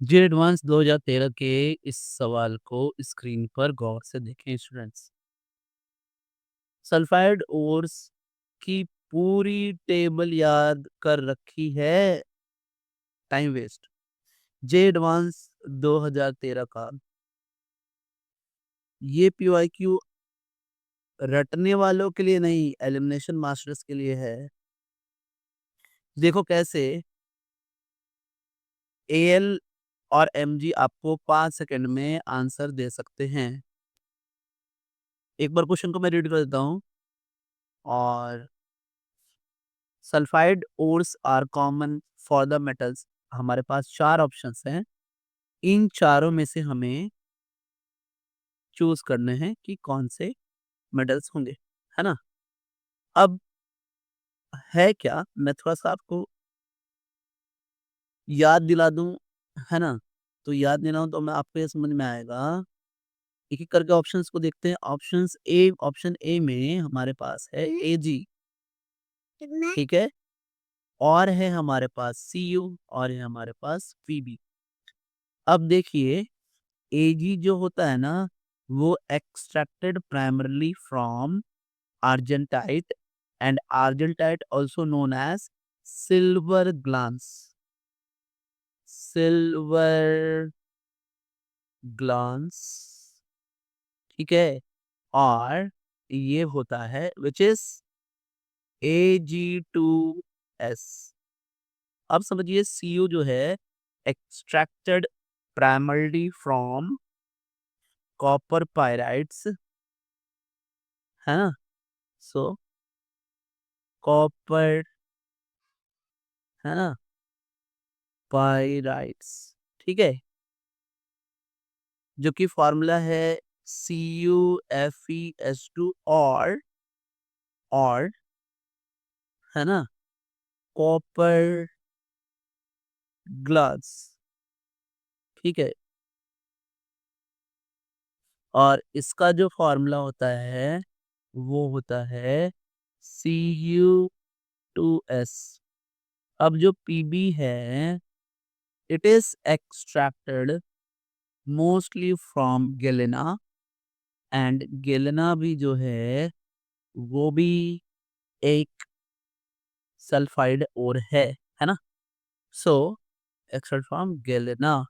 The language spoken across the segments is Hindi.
जी एडवांस 2013 के इस सवाल को स्क्रीन पर गौर से देखें स्टूडेंट्स। सल्फाइड ओर्स की पूरी टेबल याद कर रखी है, टाइम वेस्ट। जे एडवांस 2013 का ये पीवाईक्यू रटने वालों के लिए नहीं, एलिमिनेशन मास्टर्स के लिए है। देखो कैसे एएल और एमजी आपको 5 सेकंड में आंसर दे सकते हैं। एक बार क्वेश्चन को मैं रीड कर देता हूँ। और sulphide ores are common for the metals. हमारे पास 4 ऑप्शंस हैं। इन चारों में से हमें चूज करने हैं कि कौन से मेटल्स होंगे, है ना? अब है क्या, मैं थोड़ा-सा आपको याद दिला दूँ, है ना? तो याद दिलाऊँ तो मैं आपको ये समझ में आएगा। एक-एक करके ऑप्शंस को देखते हैं। ऑप्शन ए में हमारे पास है एजी, ठीक है? और है हमारे पास सीयू और है हमारे पास पीबी। अब देखिए एजी जो होता है ना, वो extracted primarily from argentite and argentite also known as silver glance, silver glance, ठीक है? और ये होता है विच इज Ag2S। अब समझिए Cu जो है extracted primarily from copper pyrites, है ना? सो कॉपर, है ना, पाइराइट्स, ठीक है, जो कि फॉर्मूला है CuFeS2 और है ना, कॉपर ग्लास, ठीक है। और इसका जो फॉर्मूला होता है वो होता है Cu2S। अब जो Pb है it is extracted mostly from galena, and galena भी जो है वो भी एक सल्फाइड और है ना? सो एक्सट्रैक्ट फ्रॉम गेलेना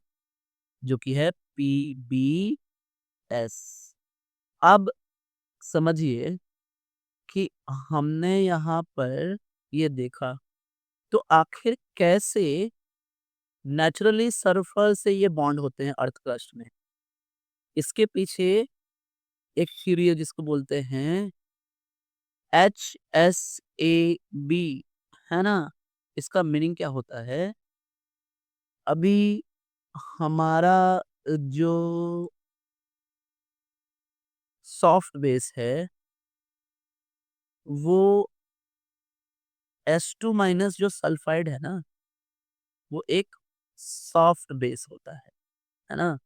जो कि है PbS। अब समझिए कि हमने यहाँ पर ये देखा, तो आखिर कैसे नेचुरली सल्फर से ये बॉन्ड होते हैं अर्थ क्रस्ट में। इसके पीछे एक थ्योरी है जिसको बोलते हैं HSAB, है ना? इसका मीनिंग क्या होता है? अभी हमारा जो सॉफ्ट बेस है वो S2- जो सल्फाइड है ना, वो एक सॉफ्ट बेस होता है ना?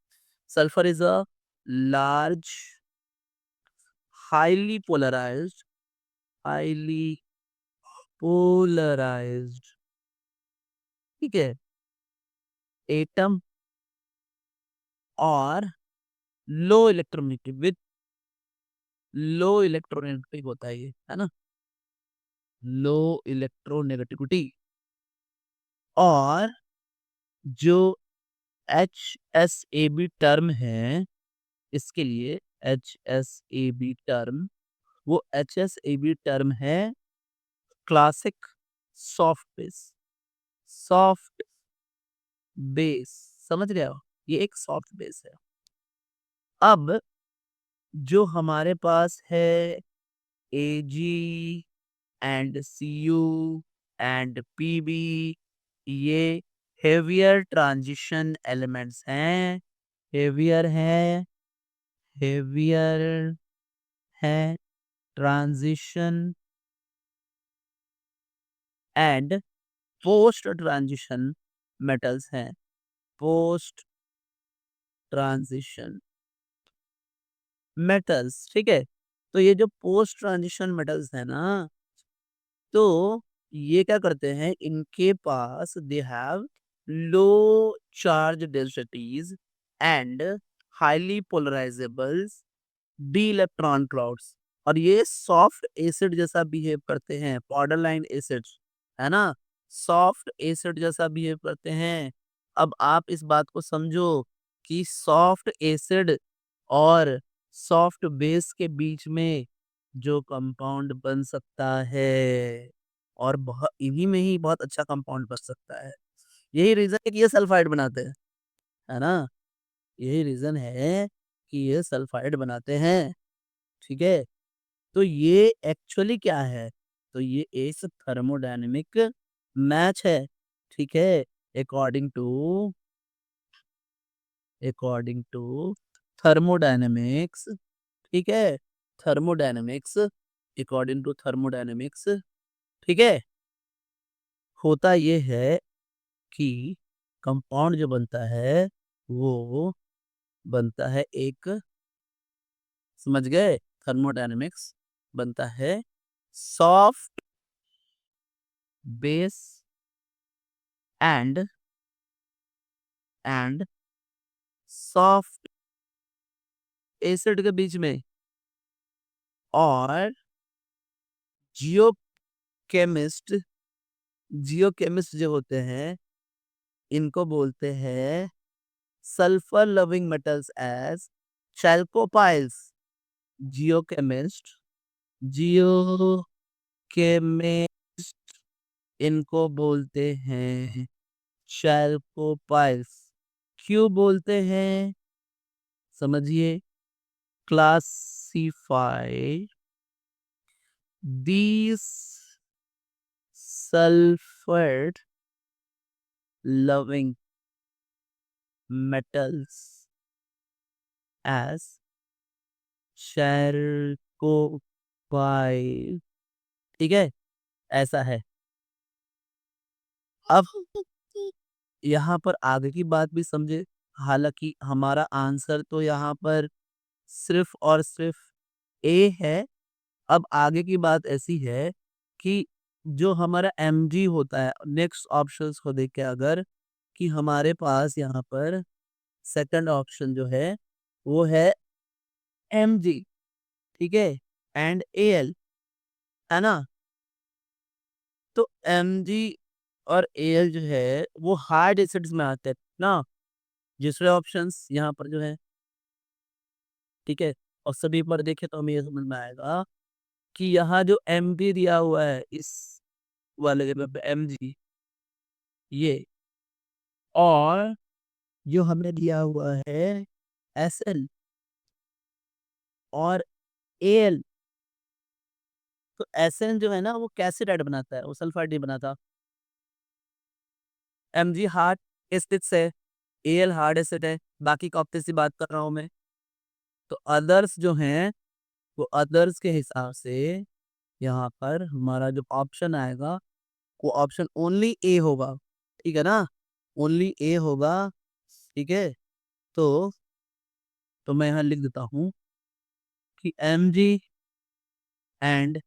Sulphur is a large highly polarised highly polarised, ठीक है, एटम और low electronegative with low electronegativity होता है ये, है ना? Low electronegativity. और जो HSAB टर्म है इसके लिए, HSAB टर्म, वो HSAB टर्म है classic soft base, soft base, समझ रहे हो? ये एक सॉफ्ट बेस है। अब जो हमारे पास है AG and CU and PB, ये हेवियर ट्रांजिशन एलिमेंट्स हैं, हेवियर है, हेवियर है transition and post transition metals हैं, पोस्ट ट्रांजिशन मेटल्स, ठीक है। तो ये जो पोस्ट ट्रांजिशन मेटल्स है ना, तो ये क्या करते हैं, इनके पास they have low charge densities and highly polarizable d electron clouds. और ये सॉफ्ट एसिड जैसा बिहेव करते हैं, बॉर्डरलाइन एसिड, है ना? सॉफ्ट एसिड जैसा बिहेव करते हैं। अब आप इस बात को समझो कि सॉफ्ट एसिड और सॉफ्ट बेस के बीच में जो कंपाउंड बन सकता है, और बहुत इन्हीं में ही बहुत अच्छा कंपाउंड बन सकता है। यही रीजन है कि ये सल्फाइड बनाते हैं, है ना? यही रीजन है कि ये सल्फाइड बनाते हैं। ठीक है? तो ये एक्चुअली क्या है? तो ये एक थर्मोडायनामिक मैच है। ठीक है? According to according to thermodynamics, ठीक है? थर्मोडायनामिक्स, अकॉर्डिंग टू थर्मोडायनामिक्स, ठीक है? होता ये है कि कंपाउंड जो बनता है, वो बनता है एक, समझ गए? थर्मोडायनामिक्स बनता है soft base and and soft acid के बीच में। और जियोकेमिस्ट जियोकेमिस्ट जो होते हैं, इनको बोलते हैं sulphur loving metals as chalcopiles। Geochemist geochemist इनको बोलते हैं chalcopiles। क्यों बोलते हैं? समझिए। Classify these sulfur loving metals as chalcopyrite। ठीक है? ऐसा है। अब यहाँ पर आगे की बात भी समझे। हालांकि हमारा आंसर तो यहाँ पर सिर्फ और सिर्फ ए है। अब आगे की बात ऐसी है कि जो हमारा एमजी होता है, नेक्स्ट ऑप्शंस को देख के, अगर कि हमारे पास यहाँ पर सेकंड ऑप्शन जो है वो है एमजी, ठीक है, एंड एएल, है ना? तो एमजी और एएल जो है वो हार्ड एसिड्स में आते हैं ना, दूसरे ऑप्शंस यहाँ पर जो है, ठीक है। और सभी पर देखे तो हमें ये समझ में आएगा कि यहाँ जो एमजी दिया हुआ है इस वाले जगह पे एमजी, ये, और जो हमें दिया हुआ है एसएल और एएल, तो एसएन जो है ना वो कैसे रेड बनाता है, वो सल्फाइड नहीं बनाता। एमजी हार्ड एसिड्स है, एएल हार्ड एसिड है, बाकी का ऑप्शन से बात कर रहा हूँ मैं। तो अदर्स जो हैं, वो अदर्स के हिसाब से यहाँ पर हमारा जो ऑप्शन आएगा वो ऑप्शन ओनली ए होगा। ठीक है ना? ओनली ए होगा। ठीक है? तो मैं यहाँ लिख देता हूँ कि MG and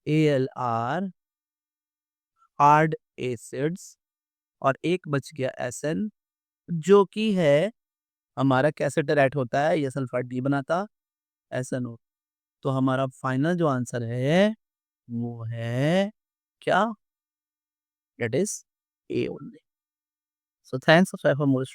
AL are hard acids, और एक बच गया एसएन, जो कि है हमारा कैसेटराइट होता है, ये सल्फाइड नहीं बनाता, एसएनओ। तो हमारा फाइनल जो आंसर है वो है क्या? It is A only. So thanks for more